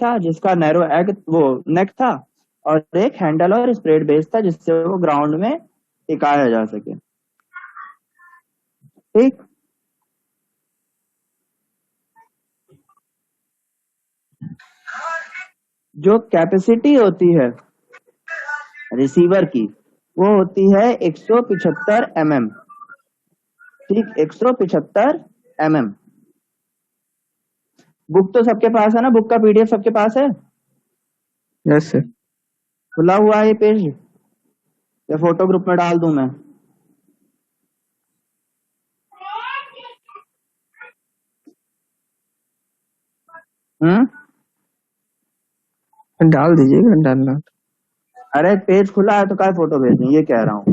था जिसका narrow egg वो नेक था, और एक हैंडल और स्प्रेड बेस था जिससे वो ग्राउंड में टिकाया जा सके। ठीक, जो कैपेसिटी होती है रिसीवर की वो होती है 175 mm। ठीक, 175 mm। बुक तो सबके पास है ना, बुक का पीडीएफ सबके पास है? Yes sir. खुला हुआ है ये पेज या फोटो ग्रुप में डाल दूं मैं? डाल दीजिएगा, डालना। अरे पेज खुला है तो क्या फोटो भेजें, ये कह रहा हूँ।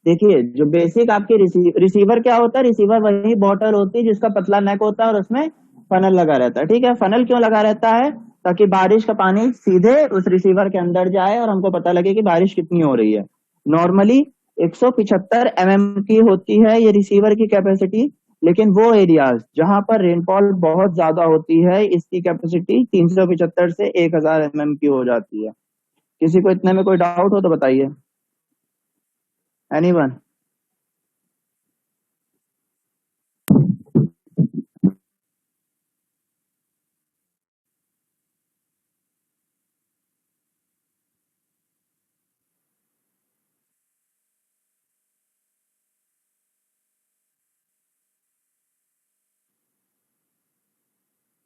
देखिए, जो बेसिक आपके रिसीवर क्या होता है, रिसीवर वही बॉटल होती है जिसका पतला नेक होता है और उसमें फनल लगा रहता है। ठीक है, फनल क्यों लगा रहता है? ताकि बारिश का पानी सीधे उस रिसीवर के अंदर जाए और हमको पता लगे कि बारिश कितनी हो रही है। नॉर्मली 175 mm की होती है ये रिसीवर की कैपेसिटी, लेकिन वो एरियाज जहां पर रेनफॉल बहुत ज्यादा होती है इसकी कैपेसिटी 375 से 1000 mm की हो जाती है। किसी को इतने में कोई डाउट हो तो बताइए। एनीवन?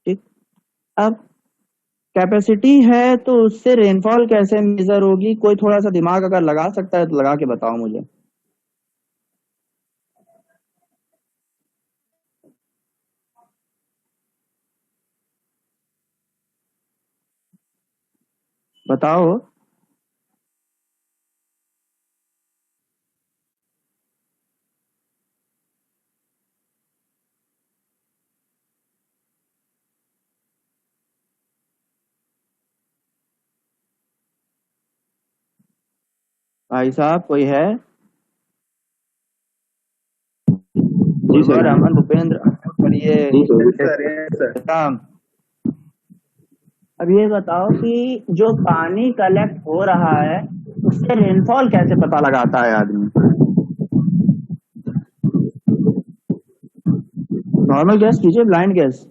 ठीक, अब कैपेसिटी है तो उससे रेनफॉल कैसे मेजर होगी? कोई थोड़ा सा दिमाग अगर लगा सकता है तो लगा के बताओ मुझे। बताओ। भाई साहब कोई है? जी सर। रमन, भूपेंद्र और ये राम। अब ये बताओ कि जो पानी कलेक्ट हो रहा है उससे रेनफॉल कैसे पता लगाता है आदमी? नॉर्मल गैस कीजिए, ब्लाइंड गैस।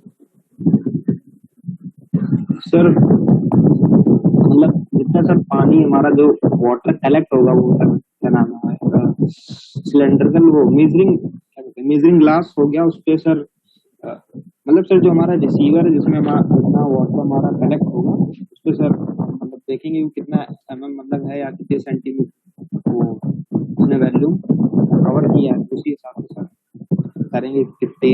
सर मतलब जितना सर पानी हमारा जो वाटर कलेक्ट होगा वो सर क्या नाम है सिलेंड्रिकल वो मेजरिंग ग्लास हो गया उस पे सर मतलब सर जो हमारा रिसीवर है जिसमें जितना वाटर हमारा कलेक्ट होगा उस पे सर मतलब देखेंगे कितना मतलब है या कितने सेंटीमीटर वो उसने वैल्यूम कवर किया है, उसी हिसाब से सर करेंगे कितने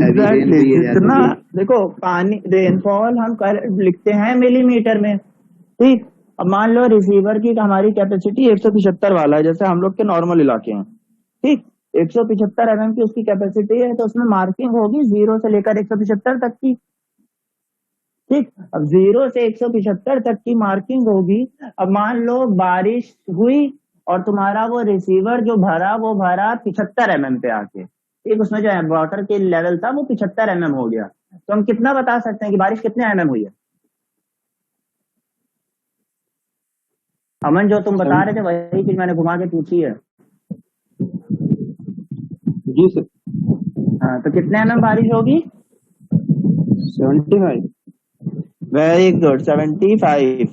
एग्जैक्टली जितना देखो पानी रेनफॉल हम लिखते हैं मिलीमीटर में। ठीक, अब मान लो रिसीवर की हमारी कैपेसिटी 175 वाला है जैसे हम लोग के नॉर्मल इलाके हैं। ठीक, 175 mm की उसकी कैपेसिटी है तो उसमें मार्किंग होगी 0 से लेकर 175 तक की। ठीक, अब 0 से 175 तक की मार्किंग होगी। अब मान लो बारिश हुई और तुम्हारा वो रिसीवर जो भरा वो भरा 75 mm पे आके, ठीक, उसमें जो वाटर के लेवल था वो 75 mm हो गया, तो हम कितना बता सकते हैं कि बारिश कितने mm हुई है? अमन, जो तुम बता रहे थे वही चीज मैंने घुमा के पूछी है। जी सर। हाँ, तो कितने mm बारिश होगी? 75। Very good, 75।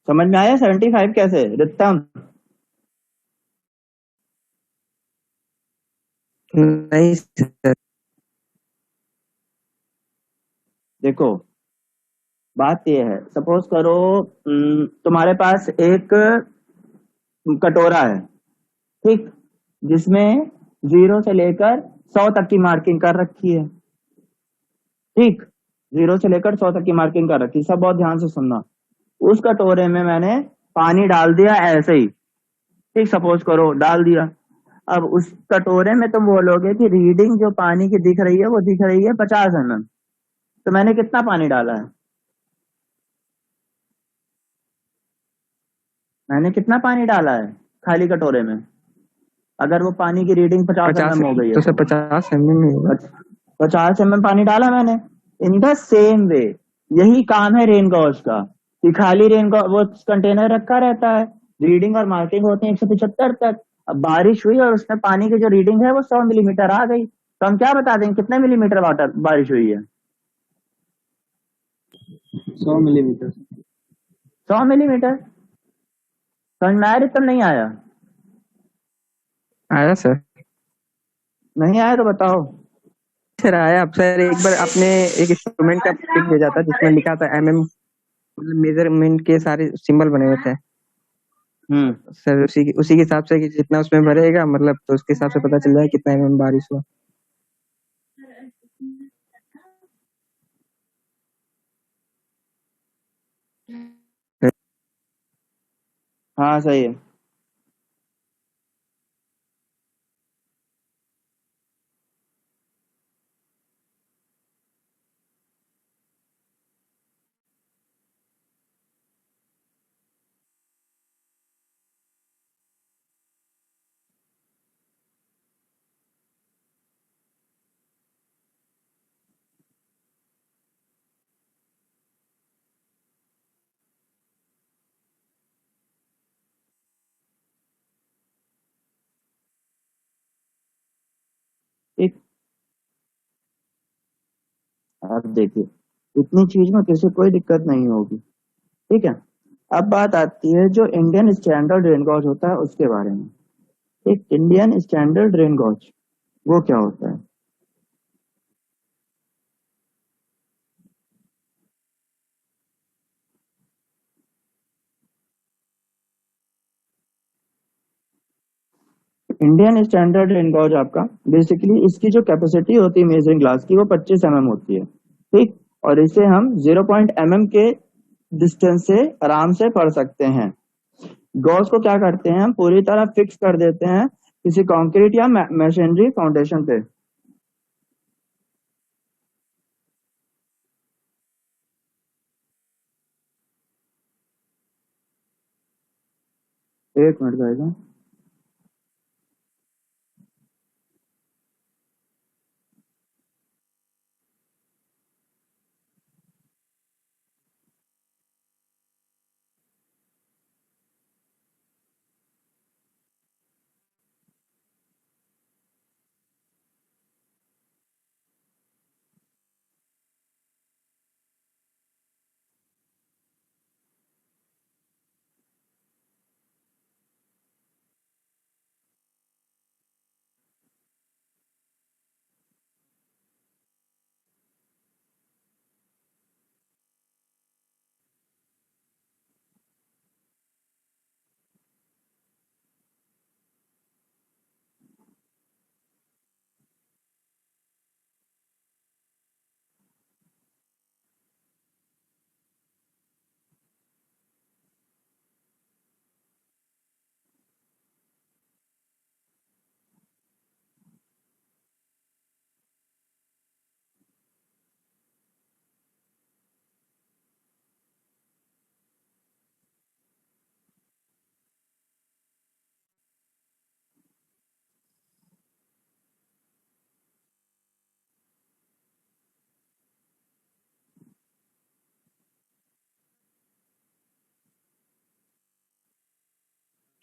समझ में आया 75 कैसे रितम? नहीं सर। देखो बात यह है, सपोज करो तुम्हारे पास एक कटोरा है, ठीक, जिसमें 0 से लेकर 100 तक की मार्किंग कर रखी है। ठीक, 0 से लेकर 100 तक की मार्किंग कर रखी, सब बहुत ध्यान से सुनना। उस कटोरे में मैंने पानी डाल दिया ऐसे ही। ठीक, सपोज करो डाल दिया। अब उस कटोरे में तुम बोलोगे कि रीडिंग जो पानी की दिख रही है वो दिख रही है 50 ml, तो मैंने कितना पानी डाला है? मैंने कितना पानी डाला है खाली कटोरे में, अगर वो पानी की रीडिंग 50 50 ml हो गई है तो सर 50 ml में होगा। 50 ml पानी डाला मैंने। इन द सेम वे यही काम है रेन गॉज का, कि खाली रेन गॉज वो कंटेनर रखा रहता है, रीडिंग और मार्किंग होते हैं 175 तक। अब बारिश हुई और उसमें पानी की जो रीडिंग है वो 100 मिलीमीटर आ गई, तो हम क्या बता देंगे कितने मिलीमीटर वाटर बारिश हुई है? 100 मिलीमीटर। 100 मिलीमीटर। समझ में आया रितम, नहीं आया? आया सर। नहीं आया तो बताओ। सर आया। अब सर एक बार आपने एक इंस्ट्रूमेंट का पिक भेजा था जिसमें लिखा था mm, मतलब मेजरमेंट के सारे सिंबल बने हुए थे सर। उसी के हिसाब से कि जितना उसमें भरेगा मतलब, तो उसके हिसाब से पता चल जाए कितना mm बारिश हुआ। हाँ सही है। एक आप देखिए, इतनी चीज में किसी कोई दिक्कत नहीं होगी, ठीक है। अब बात आती है जो इंडियन स्टैंडर्ड रेन गॉज होता है उसके बारे में। एक इंडियन स्टैंडर्ड रेन गॉज वो क्या होता है? इंडियन स्टैंडर्ड रेन गॉज आपका बेसिकली इसकी जो कैपेसिटी होती है मेजरिंग ग्लास की वो 25 mm होती है, ठीक। और इसे हम 0.mm के डिस्टेंस से आराम से पढ़ सकते हैं। गॉज को क्या करते हैं हम पूरी तरह फिक्स कर देते हैं किसी कंक्रीट या मशीनरी फाउंडेशन पे। एक मिनट जाएगा।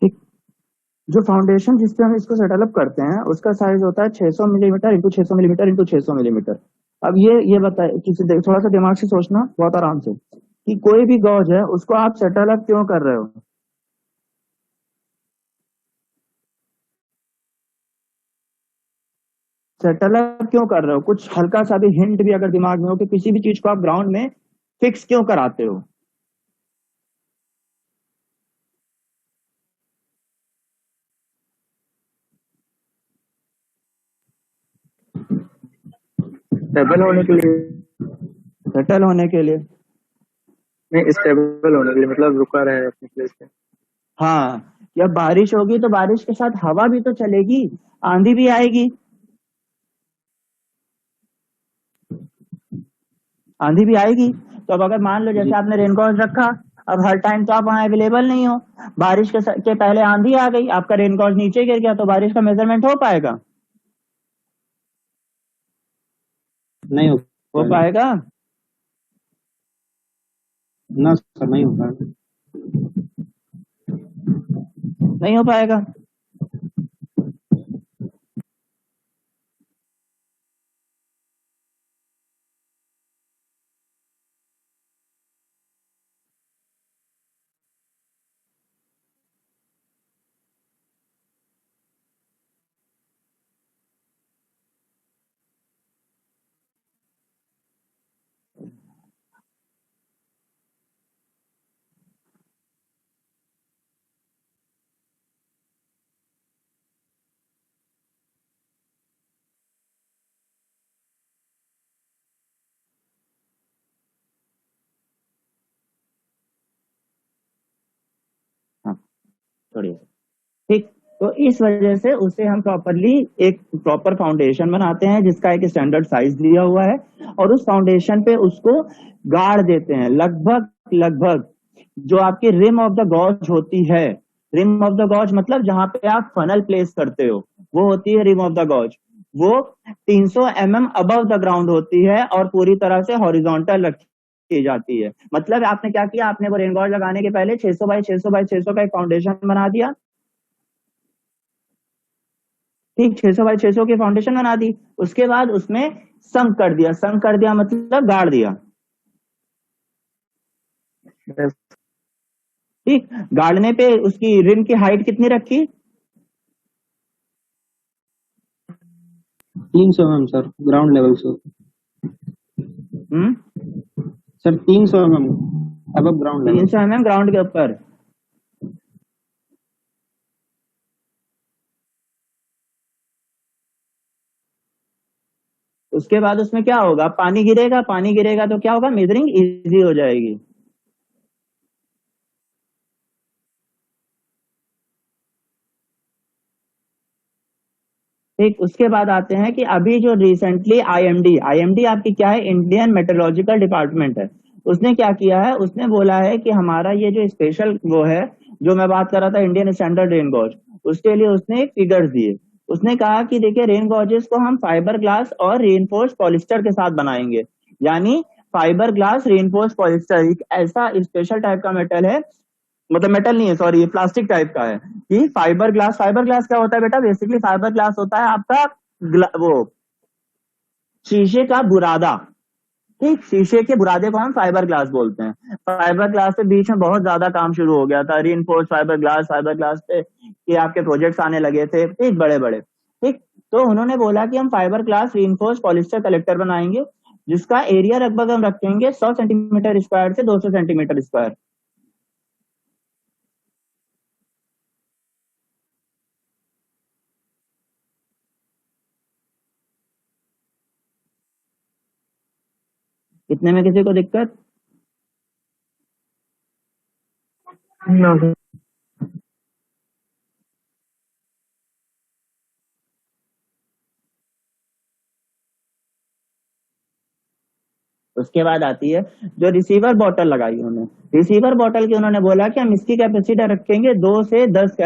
ठीक, जो फाउंडेशन जिस पे हम इसको सेटअप करते हैं उसका साइज होता है 600 millimetre into 600 millimetre into 600 millimetre. अब ये बताए किसी थोड़ा सा दिमाग से सोचना बहुत आराम से कि कोई भी गॉज है उसको आप सेटअप क्यों कर रहे हो? सेटअप क्यों कर रहे हो? कुछ हल्का सा भी हिंट भी अगर दिमाग में हो कि किसी भी चीज को आप ग्राउंड में फिक्स क्यों कराते हो? स्टेबल होने के लिए। सेटल होने के लिए। नहीं, स्टेबल होने के लिए मतलब रुका रहे अपनी प्लेस पे। हाँ, जब बारिश होगी तो बारिश के साथ हवा भी तो चलेगी, आंधी भी आएगी, आंधी भी आएगी। तो अब अगर मान लो जैसे आपने रेनकोट रखा, अब हर टाइम तो आप वहां अवेलेबल नहीं हो, बारिश के पहले आंधी आ गई, आपका रेनकोट नीचे गिर गया, तो बारिश का मेजरमेंट हो पाएगा? नहीं हो पाएगा ना सर, नहीं हो पाएगा, नहीं हो पाएगा। हाँ छोड़िए, ठीक। तो इस वजह से उसे हम प्रॉपरली एक प्रॉपर फाउंडेशन बनाते हैं जिसका एक स्टैंडर्ड साइज दिया हुआ है, और उस फाउंडेशन पे उसको गाड़ देते हैं लगभग लगभग जो आपकी रिम ऑफ द गॉज होती है। रिम ऑफ द गॉज मतलब जहां पे आप फनल प्लेस करते हो वो होती है रिम ऑफ द गॉज। वो 300 mm अबव द ग्राउंड होती है और पूरी तरह से हॉरिजॉन्टल की जाती है। मतलब आपने क्या किया, आपने वो रेन गॉज लगाने के पहले 600 बाई 600 बाई 600 का एक फाउंडेशन बना दिया, ठीक, 600 बाई 600 की फाउंडेशन बना दी। उसके बाद उसमें संक कर दिया, संक कर दिया मतलब गाड़ दिया, ठीक। गाड़ने पे उसकी रिम की हाइट कितनी रखी? 300 mm सर, ग्राउंड लेवल से। Sir 300 mm above ground level. 300 mm ground के ऊपर। उसके बाद उसमें क्या होगा, पानी गिरेगा, पानी गिरेगा तो क्या होगा, मेजरिंग इजी हो जाएगी। ठीक, उसके बाद आते हैं कि अभी जो रिसेंटली आईएमडी, आईएमडी आपकी क्या है, इंडियन मेट्रोलॉजिकल डिपार्टमेंट है, उसने क्या किया है, उसने बोला है कि हमारा ये जो स्पेशल वो है जो मैं बात कर रहा था इंडियन स्टैंडर्ड रेन गॉज, उसके लिए उसने एक फिगर्स दिए। उसने कहा कि देखिए रेन गॉजेस को हम फाइबर ग्लास और रेनफोर्स पॉलिस्टर के साथ बनाएंगे, यानी फाइबर ग्लास रेनफोर्स पॉलिस्टर एक ऐसा स्पेशल टाइप का मेटल है, मतलब मेटल नहीं है सॉरी, ये प्लास्टिक टाइप का है कि फाइबर ग्लास। फाइबर ग्लास क्या होता है बेटा, बेसिकली फाइबर ग्लास होता है आपका वो शीशे का बुरादा, ठीक, शीशे के बुरादे को हम फाइबर ग्लास बोलते हैं। फाइबर ग्लास पे बीच में बहुत ज्यादा काम शुरू हो गया था, रीइंफोर्स फाइबर ग्लास पे कि आपके प्रोजेक्ट्स आने लगे थे, ठीक, बड़े बड़े, ठीक। तो उन्होंने बोला कि हम fibre glass reinforce polyester collector बनाएंगे जिसका एरिया लगभग हम रखेंगे 100 सेंटीमीटर स्क्वायर से 200 सेंटीमीटर स्क्वायर। इतने में किसी को दिक्कत? No. उसके बाद आती है जो रिसीवर बॉटल लगाई उन्होंने। रिसीवर बॉटल की उन्होंने बोला कि हम इसकी कैपेसिटी रखेंगे 2 से 10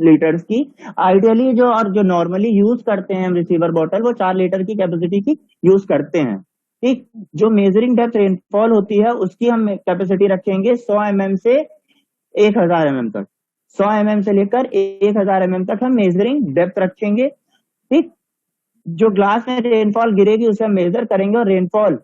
लीटर्स की। आइडियली जो और जो नॉर्मली यूज करते हैं हम रिसीवर बॉटल वो 4 लीटर की कैपेसिटी की यूज करते हैं, ठीक। जो मेजरिंग डेप्थ रेनफॉल होती है उसकी हम कैपेसिटी रखेंगे 100 mm से 1000 mm तक, 100 mm से लेकर 1000 mm तक हम मेजरिंग डेप्थ रखेंगे, ठीक। जो ग्लास में रेनफॉल गिरेगी उसे हम मेजर करेंगे, और रेनफॉल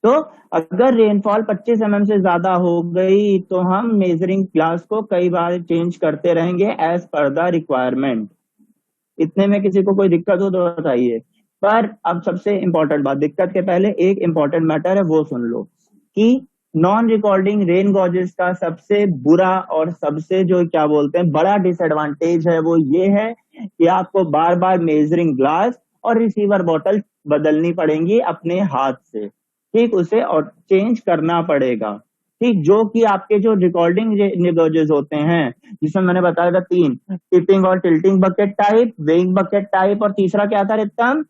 तो अगर रेनफॉल 25 mm से ज्यादा हो गई तो हम मेजरिंग ग्लास को कई बार चेंज करते रहेंगे एज पर द रिक्वायरमेंट। इतने में किसी को कोई दिक्कत हो तो बताइए। पर अब सबसे इंपॉर्टेंट बात, दिक्कत के पहले एक इंपॉर्टेंट मैटर है वो सुन लो कि नॉन रिकॉर्डिंग रेन गॉजेस का सबसे बुरा और सबसे जो क्या बोलते हैं बड़ा डिसएडवांटेज है वो ये है कि आपको बार बार मेजरिंग ग्लास और रिसीवर बॉटल बदलनी पड़ेंगी अपने हाथ से, ठीक, उसे और चेंज करना पड़ेगा, ठीक, जो कि आपके जो रिकॉर्डिंग गेजेस होते हैं, जिसमें मैंने बताया था 3, टिपिंग और tilting bucket type, weighing bucket type, और तीसरा क्या था रितम?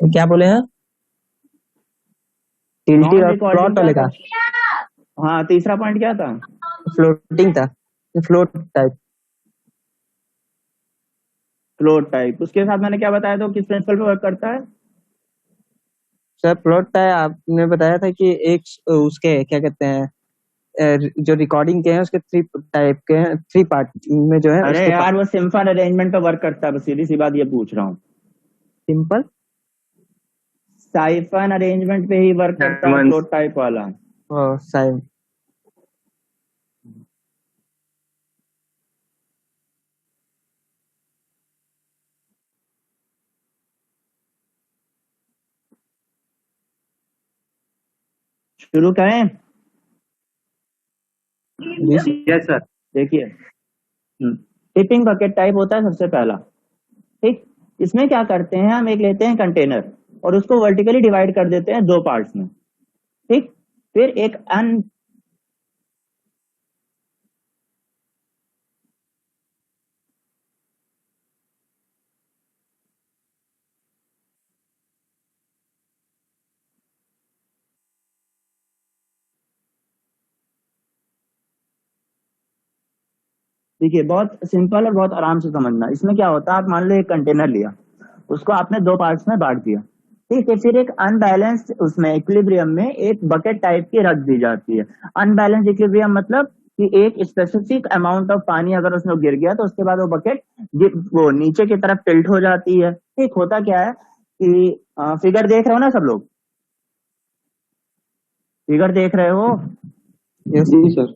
क्या बोले हैं? टिल्टी नॉन और रिकॉर्डिंग फ्लोट वाले क्या का? था? हाँ, तीसरा पॉइंट क्या था? फ्लोटिंग था, फ्लोट टाइप। Float type. उसके साथ मैंने क्या बताया था, किस प्रिंसिपल पे वर्क करता है? सर फ्लोट टाइप आपने बताया था कि एक उसके क्या कहते हैं, जो रिकॉर्डिंग के हैं उसके 3 टाइप के हैं, 3 पार्ट में जो है अरे उसके यार, वो सिंपल अरेंजमेंट पे वर्क करता है, बस सीधी सी बात ये पूछ रहा हूँ। सिंपल साइफन अरेंजमेंट पे ही वर्क करता है फ्लोट टाइप वाला। साइन। शुरू करें? Yes sir. देखिए, टिपिंग बकेट टाइप होता है सबसे पहला। ठीक, इसमें क्या करते हैं, हम एक लेते हैं कंटेनर और उसको वर्टिकली डिवाइड कर देते हैं 2 पार्ट्स में। ठीक, फिर एक देखिए, बहुत सिंपल और बहुत आराम से समझना। इसमें क्या होता है, आप मान लो एक कंटेनर लिया, उसको आपने 2 पार्ट्स में बांट दिया। ठीक है, फिर एक अनबैलेंस्ड उसमें इक्विलिब्रियम में एक बकेट टाइप की रख दी जाती है। अनबैलेंस्ड इक्विलिब्रियम मतलब कि एक स्पेसिफिक अमाउंट ऑफ पानी अगर उसमें गिर गया तो उसके बाद वो बकेट वो नीचे की तरफ टिल्ट हो जाती है। ठीक, होता क्या है कि फिगर देख रहे हो ना सब लोग? फिगर देख रहे हो? Yes sir.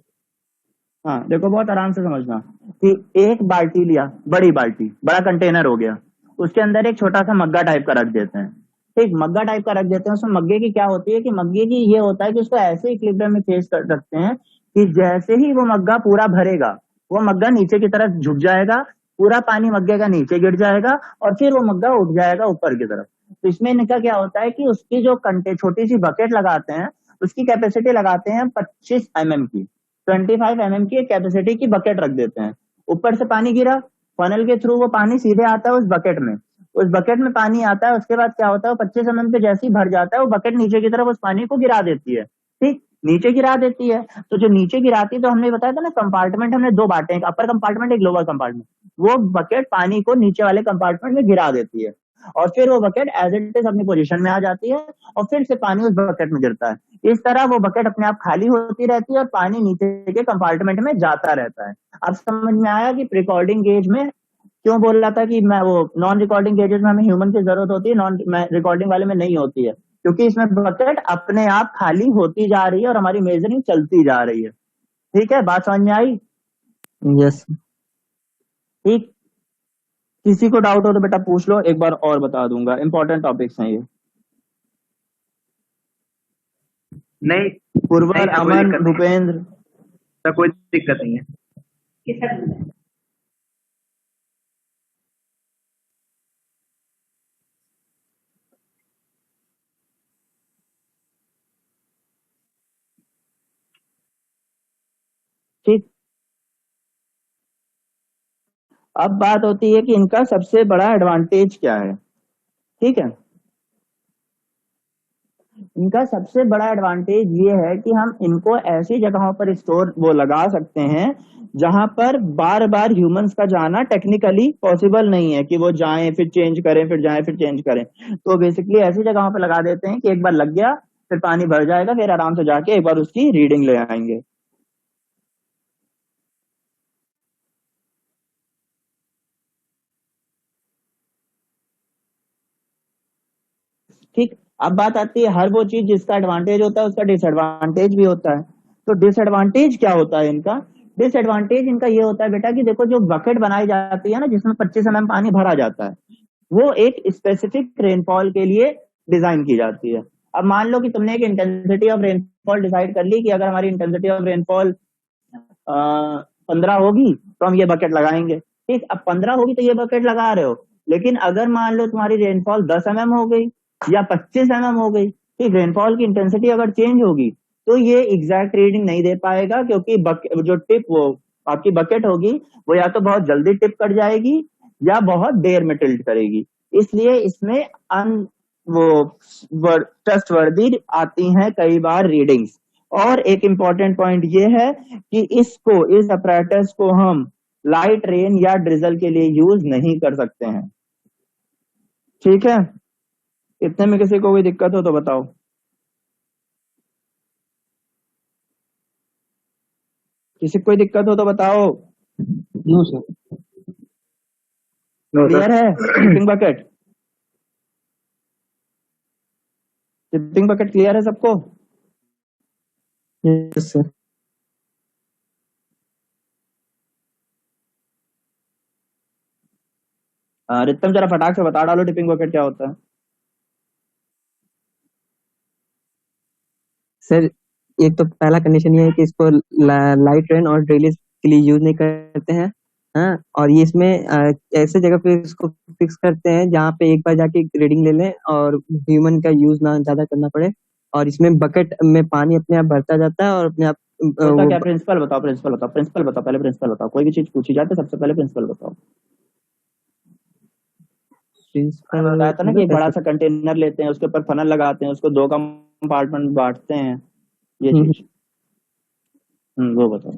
हाँ, देखो बहुत आराम से समझना कि एक बाल्टी लिया, बड़ी बाल्टी, बड़ा कंटेनर हो गया, उसके अंदर एक छोटा सा मग्गा टाइप का रख देते हैं। ठीक, मग्गा टाइप का रख देते हैं। उसमें मग्गे की क्या होती है कि मग्गे की ये होता है कि उसको ऐसे इक्विलिब्रियम में फेस कर रखते हैं कि जैसे ही वो मग्गा पूरा भरेगा, वो मग्गा नीचे की तरफ झुक जाएगा, पूरा पानी मग्गे का नीचे गिर जाएगा और फिर वो मग्गा उठ जाएगा ऊपर की तरफ। तो इसमें इनका क्या होता है कि उसकी जो कंटे छोटी सी बकेट लगाते हैं, उसकी कैपेसिटी लगाते हैं 25 mm की। 25 mm की एक कैपेसिटी की बकेट रख देते हैं। ऊपर से पानी गिरा, फनल के थ्रू वो पानी सीधे आता है उस बकेट में। उस बकेट में पानी आता है, उसके बाद क्या होता है, 25 mm पे जैसे ही भर जाता है वो बकेट नीचे की तरफ उस पानी को गिरा देती है। ठीक, नीचे गिरा देती है। तो जो नीचे गिराती है, तो हमने बताया था ना, कंपार्टमेंट हमने 2 बांटे, एक अपर कंपार्टमेंट, एक लोअर कंपार्टमेंट। वो बकेट पानी को नीचे वाले कंपार्टमेंट में गिरा देती है और फिर वो बकेट एज इट इज अपनी पोजीशन में आ जाती है और फिर से पानी उस बकेट में गिरता है। इस तरह वो बकेट अपने आप खाली होती रहती है और पानी नीचे के कंपार्टमेंट में जाता रहता है। अब समझ में आया कि रिकॉर्डिंग गेज में क्यों बोल रहा था कि मैं वो नॉन रिकॉर्डिंग गेजेस में हमें ह्यूमन की जरूरत होती है, नॉन रिकॉर्डिंग वाले में नहीं होती है, क्योंकि इसमें बकेट अपने आप खाली होती जा रही है और हमारी मेजरिंग चलती जा रही है। ठीक है, बात समझ में आई? यस। ठीक, किसी को डाउट हो तो बेटा पूछ लो, एक बार और बता दूंगा, इंपॉर्टेंट टॉपिक्स हैं ये। नहीं पुरवर, अमन, भूपेंद्र, सर कोई दिक्कत नहीं है। ठीक। अब बात होती है कि इनका सबसे बड़ा एडवांटेज क्या है। ठीक है, इनका सबसे बड़ा एडवांटेज ये है कि हम इनको ऐसी जगहों पर स्टोर वो लगा सकते हैं जहां पर बार बार ह्यूमंस का जाना टेक्निकली पॉसिबल नहीं है, कि वो जाएं फिर चेंज करें, फिर जाएं फिर चेंज करें। तो बेसिकली ऐसी जगहों पर लगा देते हैं कि एक बार लग गया, फिर पानी भर जाएगा, फिर आराम से जाके एक बार उसकी रीडिंग ले आएंगे। ठीक, अब बात आती है, हर वो चीज जिसका एडवांटेज होता है उसका डिसएडवांटेज भी होता है। तो डिसएडवांटेज क्या होता है इनका? डिसएडवांटेज इनका ये होता है बेटा कि देखो, जो बकेट बनाई जाती है ना, जिसमें 25 mm पानी भरा जाता है, वो एक स्पेसिफिक रेनफॉल के लिए डिजाइन की जाती है। अब मान लो कि तुमने एक इंटेंसिटी ऑफ रेनफॉल डिसाइड कर ली कि अगर हमारी इंटेंसिटी ऑफ रेनफॉल 15 होगी तो हम ये बकेट लगाएंगे। ठीक, अब 15 होगी तो ये बकेट लगा रहे हो, लेकिन अगर मान लो तुम्हारी रेनफॉल 10 mm हो गई या 25 mm हो गई, ठीक, रेनफॉल की इंटेंसिटी अगर चेंज होगी तो ये एग्जैक्ट रीडिंग नहीं दे पाएगा, क्योंकि जो टिप वो आपकी बकेट होगी वो या तो बहुत जल्दी टिप कर जाएगी या बहुत देर में टिल्ट करेगी। इसलिए इसमें वो ट्रस्टवर्दी आती हैं कई बार रीडिंग्स। और एक इंपॉर्टेंट पॉइंट ये है कि इस अपरेटस को हम लाइट रेन या ड्रिजल के लिए यूज नहीं कर सकते हैं। ठीक है, इतने में किसी को कोई दिक्कत हो तो बताओ। किसी को कोई दिक्कत हो तो बताओ। No sir. क्लियर है? Tipping bucket, tipping bucket clear है सबको? Yes sir. रितम जरा फटाक से बता डालो टिपिंग बकेट क्या होता है। सर एक तो पहला कंडीशन ये है कि इसको लाइट रेन और ड्रिल के लिए यूज नहीं करते हैं। हाँ, और ये इसमें ऐसे जगह पे इसको फिक्स करते हैं जहाँ पे एक बार जाके रीडिंग ले लें और ह्यूमन का यूज ना ज्यादा करना पड़े। और इसमें बकेट में पानी अपने आप भरता जाता है और अपने आप होता क्या? प्रिंसिपल बताओ, प्रिंसिपल बताओ, प्रिंसिपल बताओ, पहले प्रिंसिपल बताओ। कोई भी चीज पूछी जाए तो सबसे पहले प्रिंसिपल बताओ। बताया था ना कि एक बड़ा सा कंटेनर लेते हैं, उसके ऊपर फनल लगाते हैं, उसको 2 कंपार्टमेंट बांटते हैं, ये चीज। वो बताओ।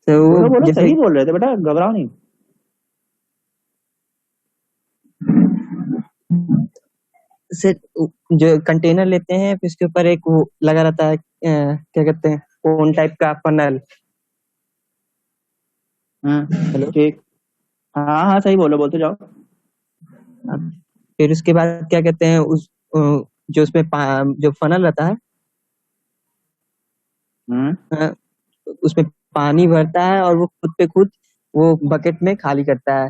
तो बोलो बोलो, जैसे सही बोल रहे थे बेटा, घबराओ नहीं। से जो कंटेनर लेते हैं फिर उसके ऊपर एक वो लगा रहता है क्या कहते हैं, कोन टाइप का फनल। हेलो। ठीक, हाँ हाँ सही बोलो, बोलते जाओ। फिर उसके बाद क्या कहते हैं, उस जो उसमें जो फनल रहता है उसमें पानी भरता है और वो खुद पे खुद वो बकेट में खाली करता है।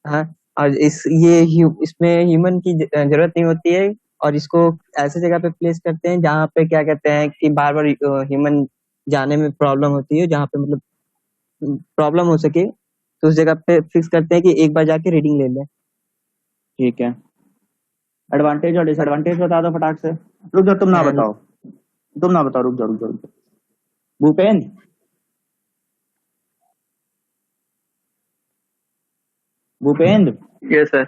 हाँ, और इसमें ह्यूमन की जरूरत नहीं होती है। और इसको ऐसे जगह पे प्लेस करते हैं जहाँ पे क्या कहते हैं कि बार बार ह्यूमन जाने में प्रॉब्लम होती है, जहाँ पे मतलब प्रॉब्लम हो सके तो उस जगह पे फिक्स करते हैं कि एक बार जाके रीडिंग ले लें। ठीक है, एडवांटेज और डिसएडवांटेज बता दो फटाक से। रुक जाओ, तुम ना बताओ, तुम ना बताओ, रुक जाओ रुक जाओ रुक जाओ। Bhupendra, Bhupendra. Yes sir.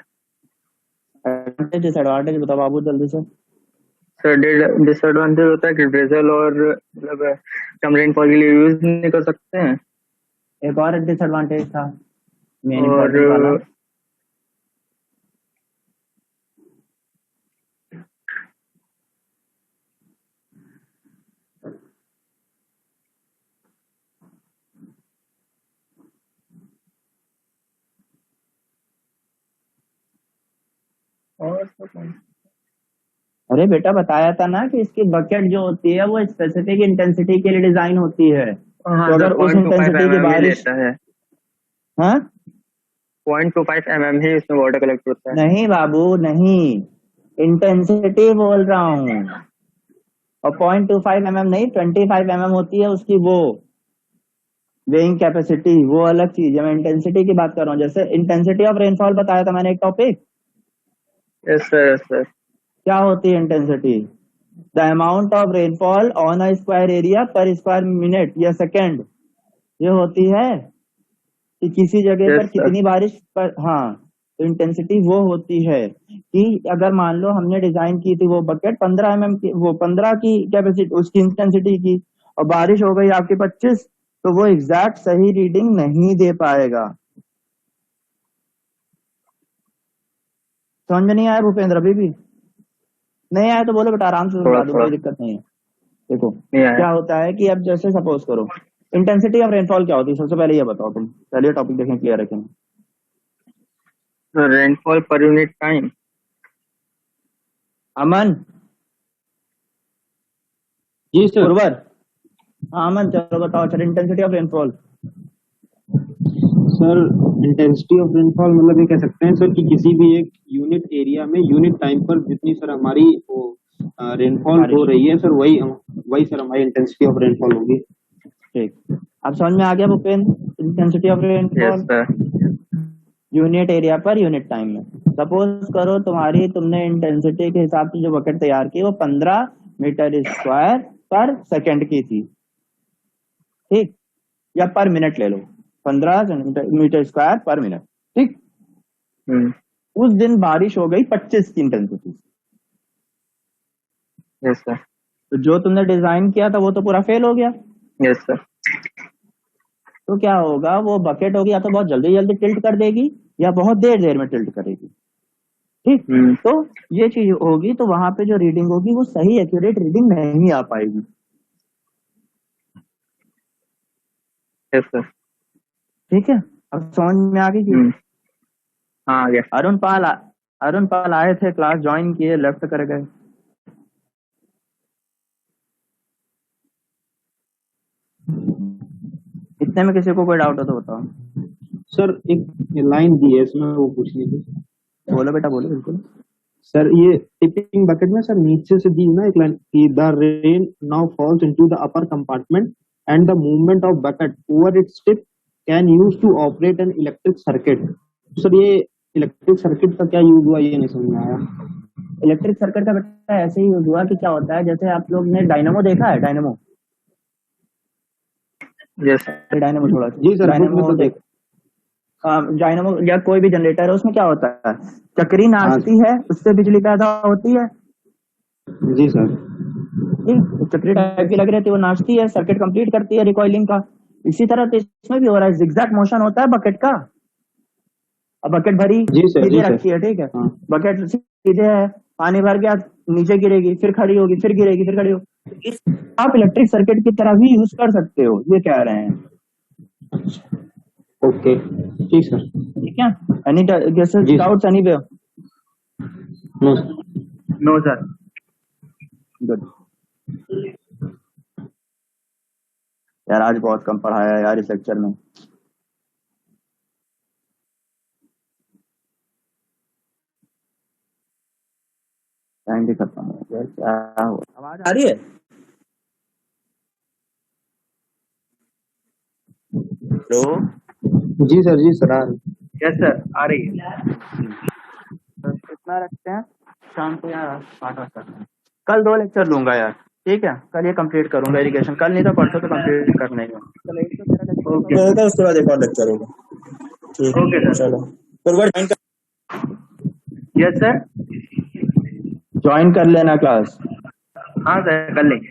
Advantage disadvantage बताओ बाबू जल्दी से। सर डिसएडवांटेज होता है कि ड्रिजल और मतलब कम रेनफॉल के लिए यूज नहीं कर सकते हैं। एक और डिसएडवांटेज था मेन इंपॉर्टेंट वाला। अरे बेटा बताया था ना कि इसकी बकेट जो होती है वो स्पेसिफिक इंटेंसिटी के लिए डिजाइन होती है। तो अगर उस इंटेंसिटी की बारिश है, हाँ 0.25 mm ही इसमें वाटर कलेक्ट होता है। नहीं बाबू नहीं, इंटेंसिटी बोल रहा हूँ। और 0.25 mm नहीं, 25 mm होती है उसकी वो वेइंग कैपेसिटी, वो अलग चीज है। मैं इंटेंसिटी की बात कर रहा हूँ। जैसे इंटेंसिटी ऑफ रेनफॉल बताया था मैंने एक topic. Yes sir, yes sir. क्या होती है intensity? The amount of rainfall on a square area पर स्क्वायर मिनट या सेकेंड। ये होती है कि किसी जगह पर कितनी बारिश पर। हाँ, तो इंटेंसिटी वो होती है कि अगर मान लो हमने डिजाइन की थी वो बकेट 15 mm की, वो 15 की कैपेसिटी उसकी इंटेंसिटी की, और बारिश हो गई आपकी 25, तो वो एग्जैक्ट सही रीडिंग नहीं दे पाएगा। समझ में नहीं आया भूपेंद्र? अभी भी नहीं आया तो बोलो बेटा, आराम से समझा दूं, कोई दिक्कत नहीं है। देखो क्या होता है कि अब जैसे सपोज करो इंटेंसिटी ऑफ रेनफॉल क्या होती है, सबसे पहले ये बताओ तुम। चलिए टॉपिक देखें, क्लियर रखें। रेनफॉल पर unit time. Aman ji sir. उर्वर, हाँ अमन चलो बताओ। चलो intensity of rainfall. Sir intensity of rainfall मतलब ये कह सकते हैं सर कि किसी भी एक यूनिट एरिया में यूनिट टाइम पर जितनी सर हमारी वो रेनफॉल हो रही है सर, वही सर हमारी इंटेंसिटी ऑफ रेनफॉल होगी। ठीक, अब समझ में आ गया Bhupendra, intensity of rainfall yes sir. Unit area पर यूनिट टाइम में। सपोज करो तुमने इंटेंसिटी के हिसाब से जो बकेट तैयार की वो 15 मीटर स्क्वायर पर सेकंड की थी, ठीक, या पर मिनट ले लो, 15 मीटर स्क्वायर पर मिनट, ठीक। उस दिन बारिश हो गई 25 की इंटेंसिटी। Yes sir. तो जो तुमने डिजाइन किया था वो तो पूरा फेल हो गया। Yes sir. तो क्या होगा, वो बकेट होगी या तो बहुत जल्दी जल्दी टिल्ट कर देगी या बहुत देर देर में टिल्ट करेगी, ठीक। तो ये चीज होगी, तो वहां पे जो रीडिंग होगी वो सही एक्यूरेट रीडिंग नहीं आ पाएगी। Yes sir. ठीक है, अब समझ में आ गई चीज? हाँ आ गया। अरुण पाल आए थे, क्लास ज्वाइन किए, लेफ्ट कर गए। इतने में किसी को कोई डाउट हो तो बताओ। सर एक लाइन दी है इसमें, वो पूछनी थी। बोलो बेटा, बोलो। बिल्कुल सर, ये टिपिंग बकेट में सर नीचे से दी ना एक लाइन कि the rain now falls into the upper compartment and the movement of bucket over its tip can use to operate an electric circuit. Sir ये इलेक्ट्रिक सर्किट का क्या यूज हुआ, ये नहीं समझ में आया। इलेक्ट्रिक सर्किट का बेटा ऐसे ही यूज हुआ कि क्या होता है, जैसे आप लोग ने डायनामो देखा है, डायनामो। यस डायनामो थोड़ा जी सर, डायनामो देख, डायनामो या कोई भी जनरेटर है, उसमें क्या होता है, चक्री नाचती है, उससे बिजली पैदा होती है। जी सर। ठीक, चक्री टाइप की लग रही थी, वो नाचती है, सर्किट कंप्लीट करती है रिकॉइलिंग का। इसी तरह तो इसमें भी हो रहा है, जिगजैग मोशन होता है बकेट का। अब बकेट भरी सीधे रखी है, ठीक है, बकेट सीधे है, पानी भर गया, नीचे गिरेगी, फिर खड़ी होगी, फिर गिरेगी, फिर खड़ी होगी। आप इलेक्ट्रिक सर्किट की तरह भी यूज कर सकते हो, ये कह रहे हैं। ओके, ठीक सर। ठीक है, any doubts anyway? No sir. Good यार, आज बहुत कम पढ़ाया यार इस लेक्चर में। टाइम भी खत्म हो गया, क्या हो, आवाज आ रही है? हेलो, जी सर, जी सर। यस सर, आ रही है। तो कितना रखते हैं शाम को यार? 8 बजे तक। कल 2 लेक्चर लूंगा यार, ठीक है, कल ये कंप्लीट करूंगा इरिगेशन, कल नहीं तो परसों तो कंप्लीट करना ही है। ओके, उसके बाद एक और लेक्चर होगा। ठीक है, ओके सर। चलो फॉरवर्ड यस सर। ज्वाइन कर लेना क्लास। हाँ सर, कर लेंगे।